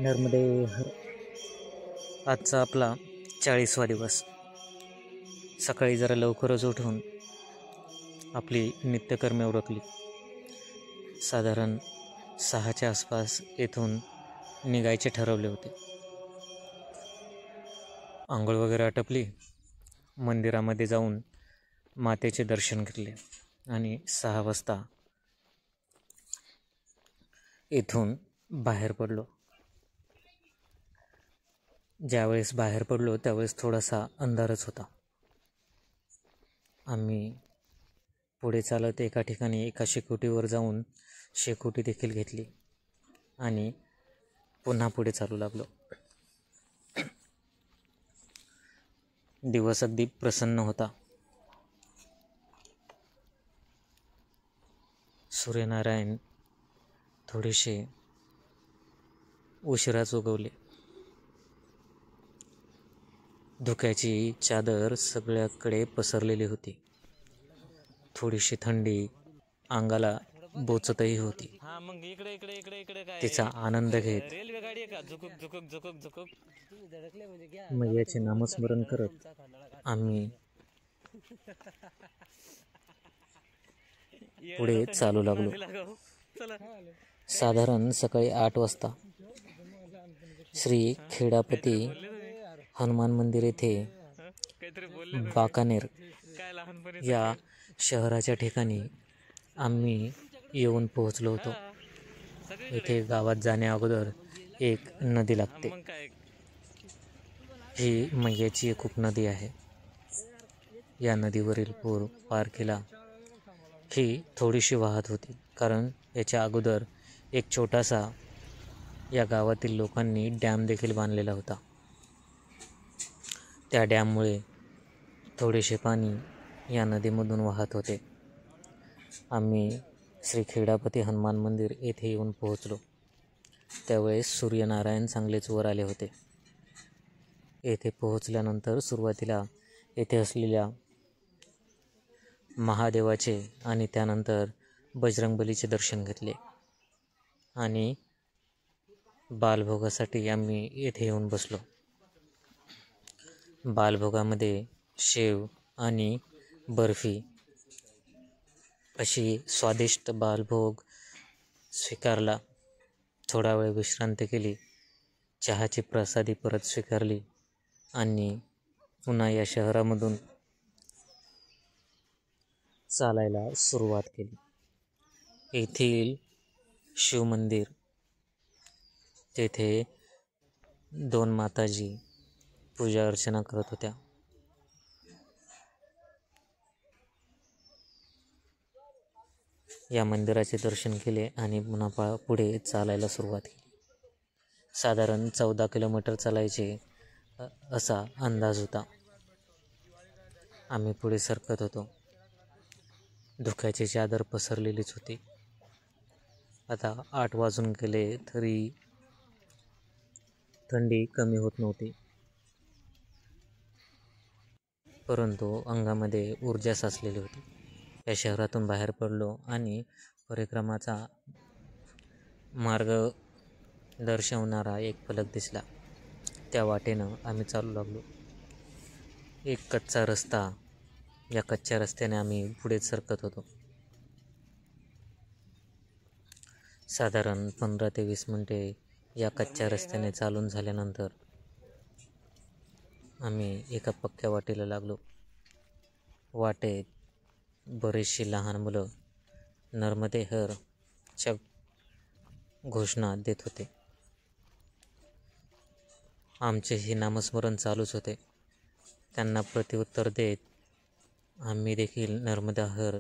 नर्मदे हर. आजचा आपला 40वा दिवस. सकाळी जरा लवकरच उठून आपली नित्यकर्मे उरकली. साधारण 6च्या आसपास येथून निघायचे ठरवले होते. आंघोळ वगैरे आटपली. मंदिरामध्ये जाऊन मातेचे दर्शन घेतले आणि 6 वाजता येथून बाहेर पडलो. ज्यावेळेस बाहेर पडलो त्यावेळेस थोडासा अंधारच होता. आम्ही पुढे चालत एका ठिकाणी एका शेकोटीवर जाऊन शेकोटी देखील घेतली आणि पुन्हा पुढे चालू लागलो. दिवस अगदी प्रसन्न होता. सूर्यनारायण थोडेसे उशिराच उगवले. धुक्याची चादर सगळ्याकडे पसरलेली होती. थोडीशी थंडी अंगाला बोचतही होती. तिचा आनंद घेत मैयाचे नामस्मरण करत आम्ही पुढे चालू लागलो. साधारण सकाळी 8 वाजता श्री खेडापती हनुमान मंदिर येथे बाकानेर या शहराच्या ठिकाणी आम्ही येऊन पोहोचलो होतो. येथे गावात जाण्या अगोदर एक नदी लागते. ही मैयाची एक उपनदी आहे. या नदीवरील पूर पार केला ही थोडीशी वाहत होती, कारण याच्या अगोदर एक छोटासा या गावातील लोकांनी डॅम देखील बांधलेला होता. त्या डॅममुळे थोडेसे पाणी या नदीमधून वाहत होते. आम्ही श्री खेडापती हनुमान मंदिर येथे येऊन पोहोचलो. त्यावेळेस सूर्यनारायण चांगलेच वर आले होते. येथे पोहोचल्यानंतर सुरुवातीला येथे असलेल्या महादेवाचे आणि त्यानंतर बजरंगबलीचे दर्शन घेतले आणि बालभोगासाठी आम्ही येथे येऊन बसलो. बालभोगामध्ये शेव आणि बर्फी अशी स्वादिष्ट बालभोग स्वीकारला. थोडा वेळ विश्रांती केली. चहाची प्रसादी परत स्वीकारली आणि पुन्हा या शहरामधून चालायला सुरुवात केली. येथील शिवमंदिर, तेथे 2 माताजी पूजा अर्चना करत होत्या. या मंदिराचे दर्शन केले आणि पुन्हा पुढे चालायला सुरुवात केली. साधारण 14 किलोमीटर चालायचे असा अंदाज होता. आम्ही पुढे सरकत होतो. धुक्याची चादर पसरलेलीच होती. आता 8 वाजून गेले तरी थंडी कमी होत नव्हती, परंतु अंगामध्ये ऊर्जा साचलेली होती. या शहरातून बाहेर पडलो आणि परिक्रमाचा मार्ग दर्शवणारा एक फलक दिसला. त्या वाटेनं आम्ही चालू लागलो. एक कच्चा रस्ता, या कच्च्या रस्त्याने आम्ही पुढे सरकत होतो. साधारण 15 ते 20 मिनिटे या कच्च्या रस्त्याने चालून झाल्यानंतर आम्ही एका पक्क्या वाटेला लागलो. वाटेत बरीचशी लहान मुलं नर्मदे हर च्या घोषणा देत होते. आमचे हे नामस्मरण चालूच होते. त्यांना प्रत्युत्तर देत आम्ही देखील नर्मदा हर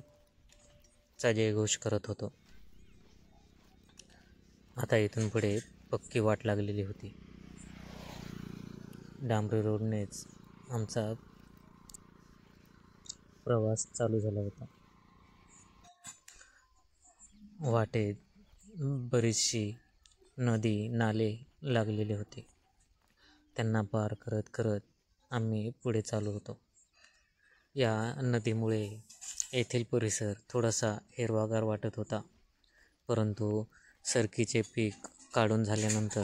चा जयघोष करत होतो. आता इथून पुढे पक्की वाट लागलेली होती. डांबरी रोडनेच आमचा प्रवास चालू झाला होता. वाटेत बरीचशी नदी नाले लागलेले होते. त्यांना पार करत करत आम्ही पुढे चालू होतो. या नदीमुळे येथील परिसर थोडासा हिरवागार वाटत होता, परंतु सरकीचे पीक काढून झाल्यानंतर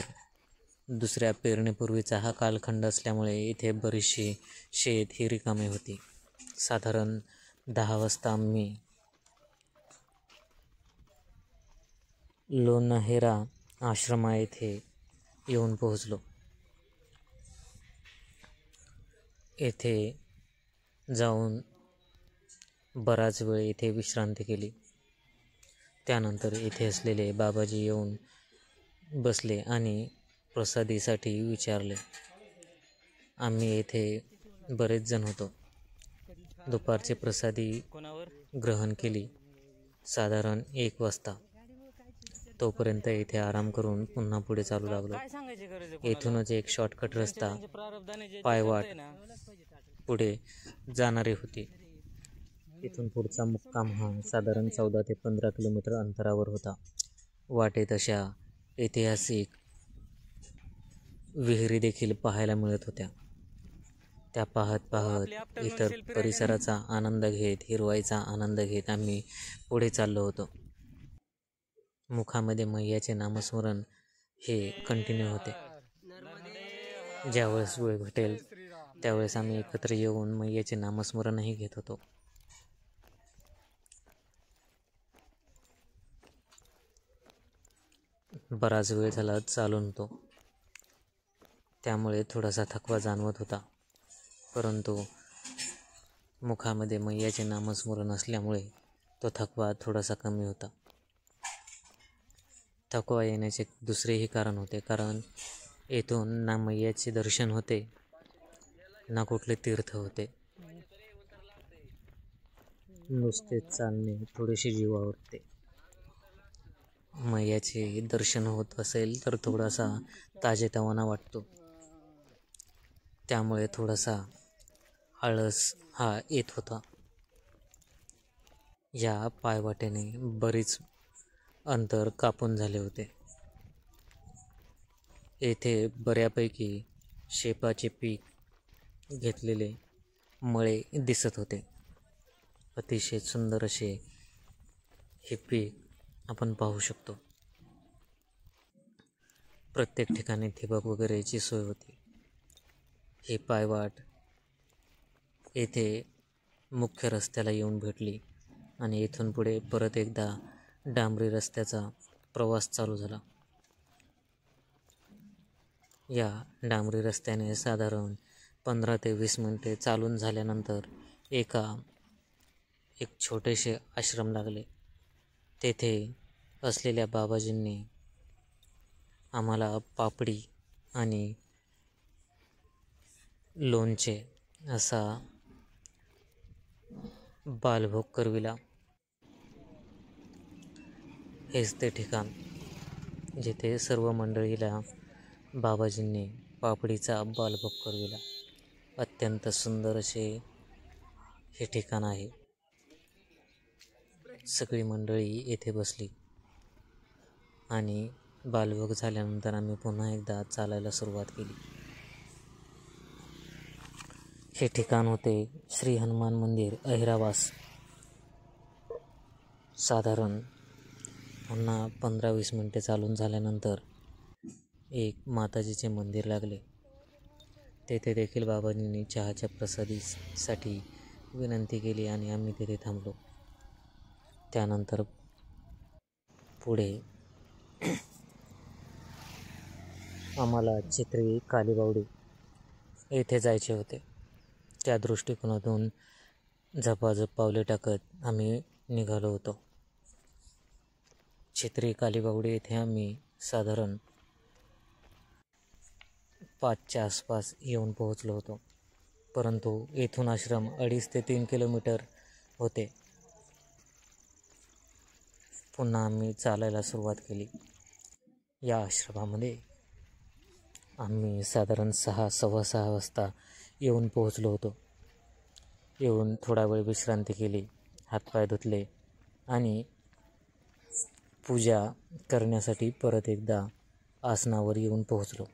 दुसऱ्या पेरणीपूर्वीचा हा कालखंड असल्यामुळे इथे बरीचशी शेत ही रिकामी होती. साधारण 10 वाजता आम्ही लोणहेरा आश्रमा येथे येऊन पोहोचलो. येथे जाऊन बराच वेळ येथे विश्रांती केली. त्यानंतर येथे असलेले बाबाजी येऊन बसले आणि प्रसादीसाठी विचारले. आम्ही येथे बरेच जण होतो. दुपारचे प्रसादी ग्रहण केली साधारण 1 वाजता. तोपर्यंत येथे आराम करून पुन्हा पुढे चालू लागलो. येथूनच एक शॉर्टकट रस्ता पायवाट पुढे जाणारी होती. इथून पुढचा मुक्काम हा साधारण 14 ते 15 किलोमीटर अंतरावर होता. वाटेत अशा ऐतिहासिक विहिरी देखील पाहायला मिळत होत्या. त्या पाहत इतर परिसराचा आनंद घेत, हिरवाईचा आनंद घेत आम्ही पुढे चाललो होतो. मुखामध्ये मैयाचे नामस्मरण हे कंटिन्यू होते. ज्यावेळेस वेळ भेटेल त्यावेळेस आम्ही एकत्र येऊन मैयाचे नामस्मरणही घेत होतो. बराच वेळ झाला चालून होतो, त्यामुळे थोडासा थकवा जाणवत होता. परंतु मुखामध्ये मैयाचे नामस्मरण असल्यामुळे तो थकवा थोडासा कमी होता. थकवा येण्याचे दुसरेही कारण होते, कारण येथून ना मैयाचे दर्शन होते ना कुठले तीर्थ होते. नुसते चालणे थोडेसे जीवावरते. मैयाचे दर्शन होत असेल तर थोडासा ताजेतवाना वाटतो. त्यामुळे थोडासा आळस हा येत होता. या पायवाटेने बरीच अंतर कापून झाले होते. येथे बऱ्यापैकी शेपाचे पीक घेतलेले मळे दिसत होते. अतिशय सुंदर असे हे पीक आपण पाहू शकतो. प्रत्येक ठिकाणी ठिबक वगैरेची सोय होती. ही पायवाट येथे मुख्य रस्त्याला येऊन भेटली आणि इथून पुढे परत एकदा डांबरी रस्त्याचा प्रवास चालू झाला. या डांबरी रस्त्याने साधारण 15 ते 20 मिनिटे चालून झाल्यानंतर एक छोटेसे आश्रम लागले. तेथे असलेल्या बाबाजींनी आम्हाला पापडी आणि लोणचे असा बालभोग करविला. हेच ते ठिकाण जिथे सर्व मंडळीला बाबाजींनी पापडीचा बालभोग करविला. अत्यंत सुंदर असे हे ठिकाण आहे. सगळी मंडळी येथे बसली आणि बालभोग झाल्यानंतर आम्ही पुन्हा एकदा चालायला सुरुवात केली. हे ठिकाण होते श्री हनुमान मंदिर अहिरावास. साधारण पुन्हा 15-20 मिनिटे चालून झाल्यानंतर एक माताजीचे मंदिर लागले. तेथे देखील बाबांनी चहाच्या प्रसादीसाठी विनंती केली आणि आम्ही तेथे थांबलो. त्यानंतर पुढे आम्हाला चित्री कालीबावडी येथे जायचे होते. त्या दृष्टिकोनातून झपाझप पावले टाकत आम्ही निघालो होतो. चित्री कालीबावडी येथे आम्ही साधारण 5च्या आसपास येऊन पोहोचलो होतो. परंतु येथून आश्रम 2.5 ते 3 किलोमीटर होते. पुन्हा आम्ही चालायला सुरुवात केली. या आश्रमामध्ये आम्ही साधारण 6-6:15 वाजता येऊन पोहोचलो होतो. येऊन थोडा वेळ विश्रांती केली, हातपाय धुतले आणि पूजा करण्यासाठी परत एकदा आसनावर येऊन पोहोचलो.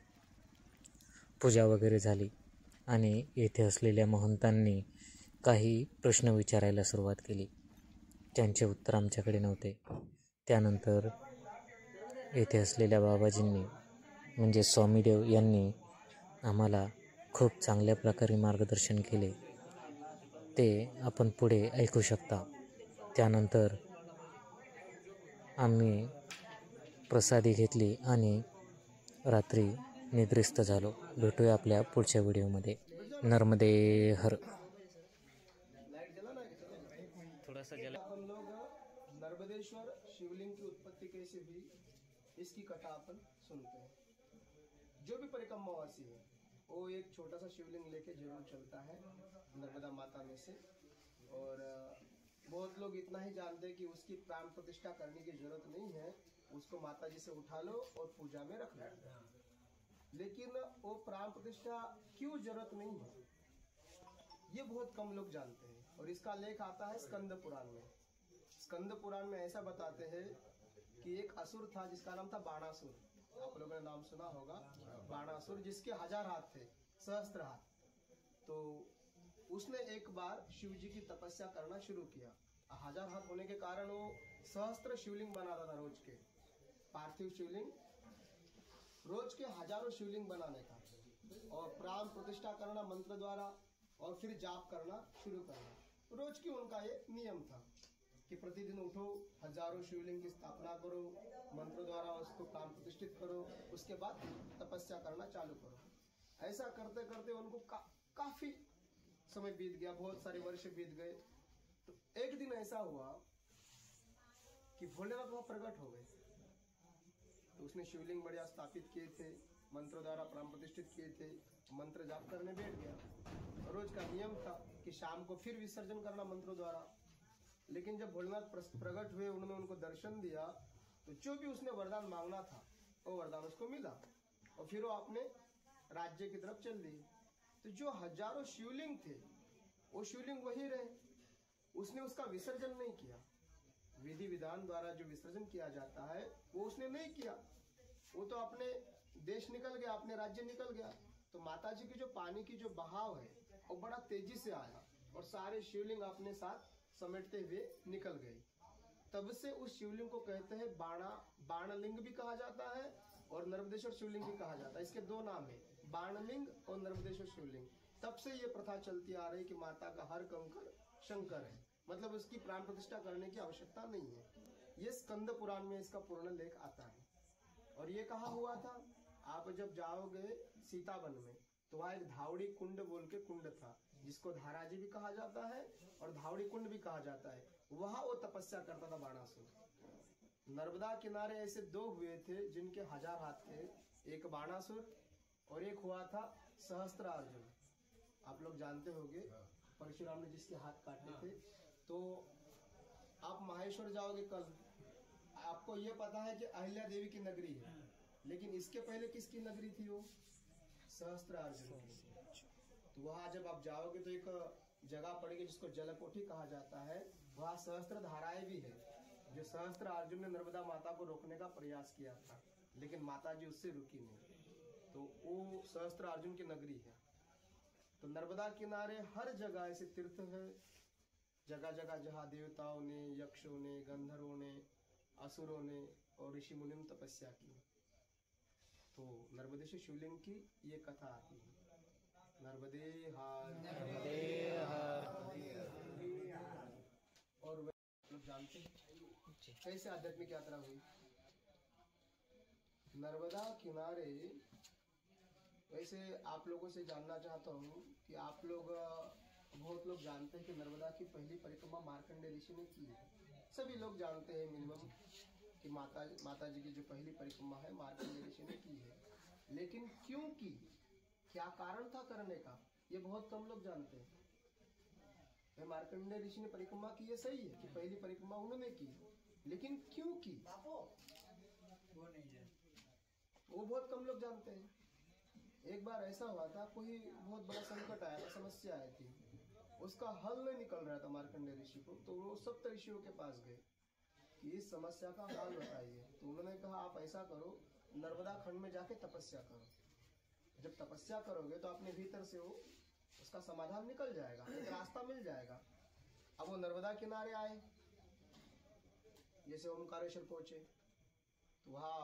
पूजा वगैरे झाली आणि येथे असलेल्या महंतांनी काही प्रश्न विचारायला सुरुवात केली. त्यांचे उत्तर आमच्याकडे नव्हते. त्यानंतर येथे असलेल्या बाबाजींनी म्हणजे स्वामीदेव यांनी आम्हाला खूप चांगल्या प्रकारे मार्गदर्शन केले, ते आपण पुढे ऐकू शकता. त्यानंतर आम्ही प्रसादी घेतली आणि रात्री निद्रिस्त झालो. भेटूया आपल्या पुढच्या व्हिडिओमध्ये. नर्मदे हर. थोडासा जला अपन लोग नर्मदेश्वर शिवलिंग की उत्पत्ति कैसे हुई इसकी कथा अपन सुनते हैं। जो भी परिक्रमावासी है वो एक छोटा सा शिवलिंग लेके जरूर चलता है नर्मदा माता में से, और बहुत लोग इतना ही जानते हैं कि उसकी प्राण प्रतिष्ठा करने की जरूरत नहीं है, उसको माता जी से उठा लो और पूजा में रख लो। लेकिन वो प्राण प्रतिष्ठा क्यों जरूरत नहीं है ये बहुत कम लोग जानते हैं, और इसका लेख आता है स्कंद पुराण में। स्कंद पुराण में ऐसा बताते हैं कि एक असुर था जिसका नाम था बाणासुर। आप लोगों ने नाम सुना होगा बाणासुर, जिसके 1000 हाथ थे, सहस्त्र हाथ। तो उसने एक बार शिव जी की तपस्या करना शुरू किया। 1000 हाथ होने के कारण वो सहस्त्र शिवलिंग बनाता था रोज के, पार्थिव शिवलिंग, रोज के हजारों शिवलिंग बनाने का, और प्राण प्रतिष्ठा करना मंत्र द्वारा, और फिर जाप करना शुरू करना। रोज की उनका ये नियम था कि प्रतिदिन उठो, हजारों शिवलिंग की स्थापना करो, मंत्र द्वारा उसको प्राण प्रतिष्ठित करो, उसके बाद तपस्या करना चालू करो। ऐसा करते करते उनको काफी समय बीत गया, बहुत सारे वर्ष बीत गए। तो एक दिन ऐसा हुआ कि भोलेनाथ वहां प्रकट हो गए। तो उसने शिवलिंग बढ़िया स्थापित किए थे, मंत्र द्वारा प्राण प्रतिष्ठित किए थे, मंत्र जाप करने बैठ गया। रोज का नियम था कि शाम को फिर विसर्जन करना मंत्रों द्वारा। लेकिन जब भोलेनाथ प्रकट हुए, उन्होंने उनको दर्शन दिया, तो जो भी उसने वरदान मांगना था वो वरदान उसको मिला, और फिर वो अपने राज्य की तरफ चल दी। तो जो हजारों शिवलिंग थे वो शिवलिंग वही रहे, उसने उसका विसर्जन नहीं किया। विधि विधान द्वारा जो विसर्जन किया जाता है वो उसने नहीं किया, वो तो अपने देश निकल गया, अपने राज्य निकल गया। तो माता जी की जो पानी की जो बहाव है वो बड़ा तेजी से आया, और सारे शिवलिंग अपने साथ समेटते हुए निकल गए। तब से उस शिवलिंग को कहते हैं बाणलिंग भी कहा जाता है, और नर्मदेश्वर शिवलिंग भी कहा जाता है। इसके दो नाम है, बाणलिंग और नर्मदेश्वर शिवलिंग। तब से ये प्रथा चलती आ रही कि माता का हर कंकर शंकर है, मतलब उसकी प्राण प्रतिष्ठा करने की आवश्यकता नहीं है। ये स्कंद पुराण में इसका पूर्ण लेख आता है। और ये कहा हुआ था, आप जब जाओगे सीतावन में तो वहाँ एक धावड़ी कुंड बोल के कुंड था, जिसको धाराजी भी कहा जाता है और धावड़ी कुंड भी कहा जाता है। वहां वो तपस्या करता था बाणासुर। नर्मदा किनारे ऐसे दो हुए थे जिनके 1000 हाथ थे, एक बाणासुर और एक हुआ था सहस्त्रार्जुन। आप लोग जानते होंगे परशुराम ने जिसके हाथ काटे थे। तो आप माहेश्वर जाओगे कल, आपको ये पता है कि अहिल्या देवी की नगरी है, लेकिन इसके पहले किसकी नगरी थी? वो सहस्त्रार्जुन की। तो वहां जब आप जाओगे तो एक जगह पड़ेगी जिसको जलकोठी कहा जाता है, वहां सहस्त्र धाराएं भी है, जो सहस्त्र अर्जुन ने नर्मदा माता को रोकने का प्रयास किया था, लेकिन माता जी उससे रुकी नहीं। तो वो सहस्त्र अर्जुन की नगरी है। तो नर्मदा किनारे हर जगह ऐसे तीर्थ है, जगह जगह जहाँ देवताओं ने, यक्षों ने, गंधर्वों ने, असुरों ने और ऋषि मुनि ने तपस्या की। तो नर्मदेश्वर शिवलिंग की ये कथा आती है। नर्मदे हार, नर्मदे हार। और लोग जानते हैं कैसे आध्यात्मिक यात्रा हुई। नर्मदा किनारे वैसे आप लोगों से जानना चाहता हूँ कि आप लोग बहुत लोग जानते हैं कि नर्मदा की पहली परिक्रमा मार्कंडेय ऋषि ने की है। सभी लोग जानते हैं मिनिमम कि माता जी की जो पहली परिक्रमा है मार्कंडेय ऋषि ने की है। लेकिन क्यों की, क्या कारण था करने का, ये बहुत कम लोग जानते हैं। मार्कंडेय ऋषि ने परिक्रमा की, ये सही है कि पहली परिक्रमा उन्होंने की, लेकिन क्यों की वो बहुत कम लोग जानते हैं। एक बार ऐसा हुआ था, कोई बहुत बड़ा संकट आया था, समस्या आई थी, उसका हल नहीं निकल रहा था मार्कंडेय ऋषि को। तो वो सप्त ऋषियों के पास गए कि इस समस्या का हल बताइए। तो उन्होंने कहा आप ऐसा करो, नर्मदा खंड में जाके तपस्या करो। जब तपस्या करोगे तो अपने भीतर से वो उसका समाधान निकल जाएगा, एक रास्ता मिल जाएगा। अब वो नर्मदा किनारे आए, जैसे ओमकारेश्वर पहुंचे तो वहाँ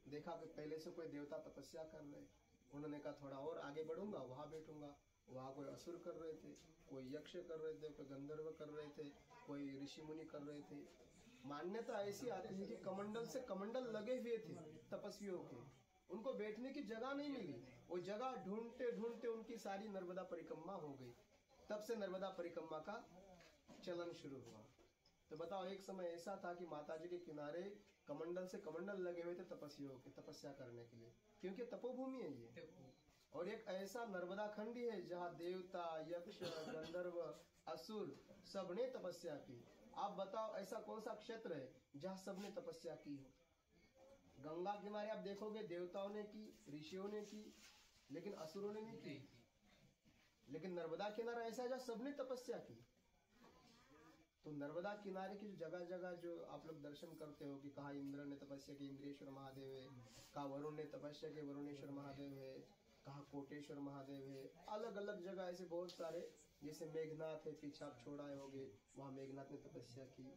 देखा कि पहले से कोई देवता तपस्या कर रहे, उन्होंने कहा थोड़ा और आगे बढ़ूंगा, वहां बैठूंगा। वहां कोई असुर कर रहे थे, कोई यक्ष कर रहे थे, कोई गंधर्व कर रहे थे, कोई ऋषि मुनि कर रहे थे। मान्यता ऐसी आती है कि कमंडल से कमंडल लगे हुए थे तपस्वियों के, उनको बैठने की जगह नहीं मिली। वो जगह ढूंढते ढूंढते उनकी सारी नर्मदा परिक्रमा हो गई। तब से नर्मदा परिक्रमा का चलन शुरू हुआ। तो बताओ, एक समय ऐसा था कि माता जी के किनारे कमंडल से कमंडल लगे हुए थे तपस्वियों के तपस्या करने के लिए, क्योंकि तपोभूमि है ये। और एक ऐसा नर्मदा खंड है जहाँ देवता, यक्ष, गंधर्व, असुर सबने तपस्या की। आप बताओ ऐसा कौन सा क्षेत्र है जहाँ सबने तपस्या की हो? गंगा किनारे आप देखोगे देवताओं ने की, ऋषियों ने की, लेकिन असुरों ने नहीं की। लेकिन नर्मदा किनारा ऐसा है जहाँ सबने तपस्या की। तो नर्मदा किनारे की जो जगह जगह जो आप लोग दर्शन करते हो कि कहा इंद्र ने तपस्या की, इंद्रेश्वर महादेव है, कहा वरुण ने तपस्या की, वरुणेश्वर महादेव है, कहा कोटेश्वर महादेव है। अलग अलग जगह ऐसे बहुत सारे, जैसे मेघनाथ है, पीछे आप छोड़ा होगे, वहाँ मेघनाथ ने तपस्या की।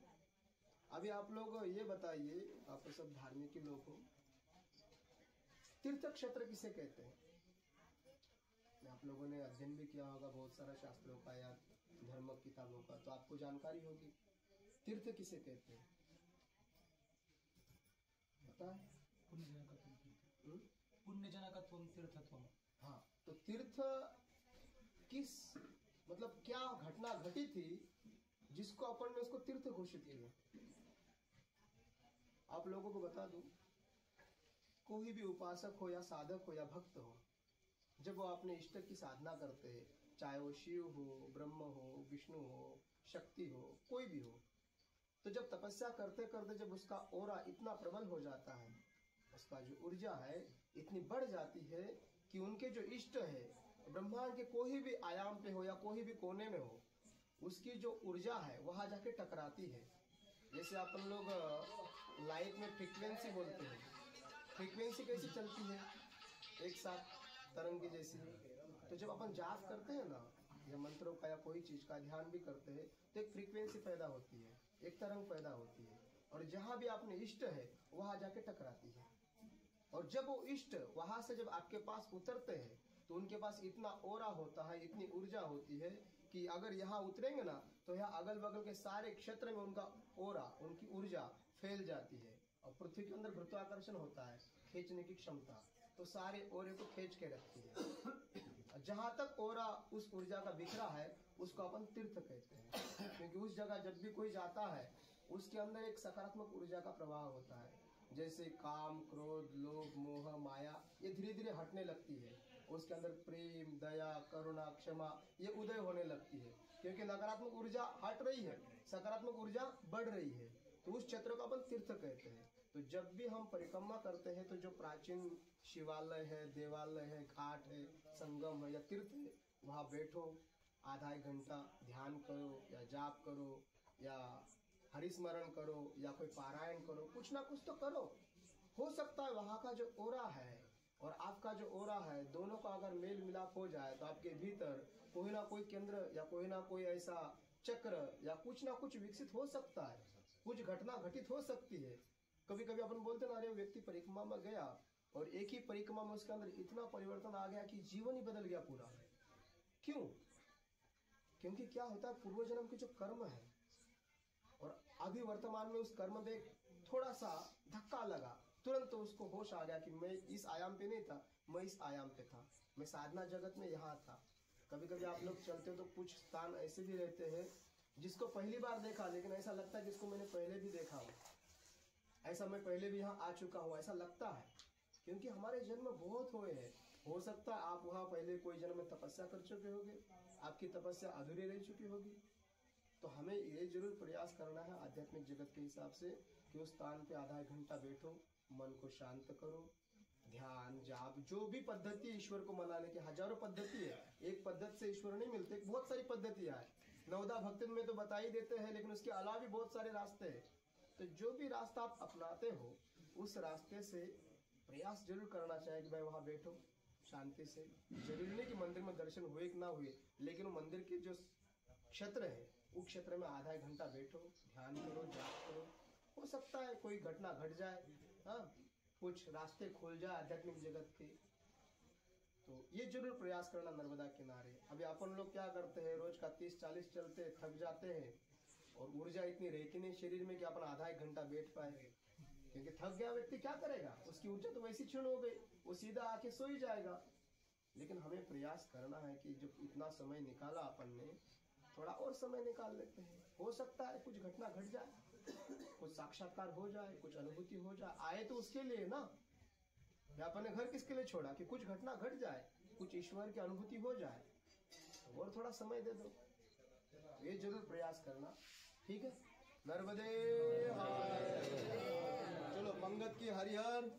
अभी आप लोग ये बताइए, आप तो सब धार्मिक ही लोग हो, तीर्थ क्षेत्र किसे कहते हैं? आप लोगों ने अध्ययन भी किया होगा बहुत सारा शास्त्रों का या धर्म किताबों का, तो आपको जानकारी होगी तीर्थ किसे कहते हैं। पता है? पुण्यजनकत्वम तीर्थत्वम। हाँ, तो तीर्थ किस मतलब क्या घटना घटी थी जिसको अपन ने उसको तीर्थ घोषित किया? आप लोगों को बता दूं, कोई भी उपासक हो या साधक हो या भक्त हो, जब वो अपने इष्ट की साधना करते हैं, चाहे वो शिव हो, ब्रह्म हो, विष्णु हो, शक्ति हो, कोई भी हो, तो जब तपस्या करते करते जब उसका ओरा इतना प्रबल हो जाता है, उसका जो ऊर्जा है इतनी बढ़ जाती है कि उनके जो इष्ट है ब्रह्मांड के कोई भी आयाम पे हो या कोई भी कोने में हो, उसकी जो ऊर्जा है वहां जाके टकराती है। जैसे अपन लोग लाइट में फ्रीक्वेंसी बोलते हैं, फ्रीक्वेंसी कैसी चलती है एक साथ तरंग की जैसी। तो जब अपन जाप करते हैं ना, या मंत्रों का या कोई चीज का ध्यान भी करते हैं, तो एक फ्रीक्वेंसी पैदा होती है, एक तरंग पैदा होती है, और जहां भी आपने इष्ट है वहां जाके टकराती है। और जब वो इष्ट वहां से जब आपके पास उतरते हैं तो उनके पास इतना ओरा होता है, इतनी ऊर्जा होती है कि अगर यहाँ उतरेंगे ना तो यहाँ अगल बगल के सारे क्षेत्र में उनका ओरा, उनकी ऊर्जा फैल जाती है। और पृथ्वी के अंदर गुरुत्वाकर्षण होता है, खींचने की क्षमता, तो सारे ओरे को खींच के रखती है। जहां तक ओरा उस ऊर्जा का बिखरा है उसको अपन तीर्थ कहते हैं, क्योंकि उस जगह जब भी कोई जाता है उसके अंदर एक सकारात्मक ऊर्जा का प्रवाह होता है। जैसे काम, क्रोध, लोभ, मोह, माया ये धीरे धीरे हटने लगती है, उसके अंदर प्रेम, दया, करुणा, क्षमा ये उदय होने लगती है, क्योंकि नकारात्मक ऊर्जा हट रही है, सकारात्मक ऊर्जा बढ़ रही है। तो उस क्षेत्र को अपन तीर्थ कहते हैं। तो जब भी हम परिक्रमा करते हैं तो जो प्राचीन शिवालय है, देवालय है, घाट है, संगम है या तीर्थ है, वहाँ बैठो, आधा एक घंटा ध्यान करो या जाप करो या हरिस्मरण करो या कोई पारायण करो, कुछ ना कुछ तो करो। हो सकता है वहाँ का जो ओरा है और आपका जो ओरा है, दोनों का अगर मेल मिलाप हो जाए तो आपके भीतर कोई ना कोई केंद्र या कोई ना कोई ऐसा चक्र या कुछ ना कुछ विकसित हो सकता है, कुछ घटना घटित हो सकती है। कभी कभी अपन बोलते ना, अरे व्यक्ति परिक्रमा में गया और एक ही परिक्रमा में उसके अंदर इतना परिवर्तन आ गया कि जीवन ही बदल गया पूरा। क्यों? क्योंकि क्या होता है, पूर्व जन्म के जो कर्म है और अभी वर्तमान में उस कर्म में थोड़ा सा धक्का लगा, तुरंत तो उसको होश आ गया कि मैं इस आयाम पे नहीं था, मैं इस आयाम पे था, मैं साधना जगत में यहाँ था। कभी कभी आप लोग चलते हो तो कुछ स्थान ऐसे भी रहते हैं जिसको पहली बार देखा लेकिन ऐसा लगता है जिसको मैंने पहले भी देखा हो, ऐसा मैं पहले भी यहाँ आ चुका हूँ, ऐसा लगता है। क्योंकि हमारे जन्म बहुत हुए हैं। हो सकता है आप वहाँ पहले कोई जन्म में तपस्या कर चुके होंगे, आपकी तपस्या अधूरी रह चुकी होगी। तो हमें ये जरूर प्रयास करना है आध्यात्मिक जगत के हिसाब से कि उस स्थान पे आधा एक घंटा बैठो, मन को शांत करो, ध्यान, जाप, जो भी पद्धति ईश्वर को मनाने की, हजारों पद्धति है, एक पद्धति से ईश्वर नहीं मिलते, बहुत सारी पद्धतियां है। नवदा भक्तन में तो बता ही देते हैं, लेकिन उसके अलावा भी बहुत सारे रास्ते हैं। तो जो भी रास्ता आप अपनाते हो उस रास्ते से प्रयास जरूर करना चाहिए कि भाई वहाँ बैठो शांति से। जरूरी नहीं कि मंदिर में दर्शन हुए कि ना हुए, लेकिन वो मंदिर के जो क्षेत्र है उस क्षेत्र में आधा एक घंटा बैठो, ध्यान करो, जाप करो। हो सकता है कोई घटना घट जाए, हाँ, कुछ रास्ते खुल जाए आध्यात्मिक जगत के, तो ये जरूर प्रयास करना नर्मदा किनारे। अभी अपन लोग क्या करते हैं, रोज का 30-40 चलते, थक जाते हैं और ऊर्जा इतनी रहती नहीं शरीर में कि अपन आधा एक घंटा बैठ पाए, क्योंकि थक गया व्यक्ति क्या करेगा, उसकी ऊर्जा तो वैसी क्षीण हो गई, वो सीधा आके सो ही जाएगा। लेकिन हमें प्रयास करना है कि जो इतना समय निकाला अपन ने, थोड़ा और समय निकाल लेते हैं। हो सकता है कुछ घटना घट जाए, कुछ साक्षात्कार हो जाए, कुछ अनुभूति हो जाए, आए तो उसके लिए ना, या अपन ने घर किसके लिए छोड़ा कि कुछ घटना घट जाए, कुछ ईश्वर की अनुभूति हो जाए, और थोड़ा समय दे दो, ये जरूर प्रयास करना। ठीक है, नर्मदे हर। चलो पंगत की हरिहर।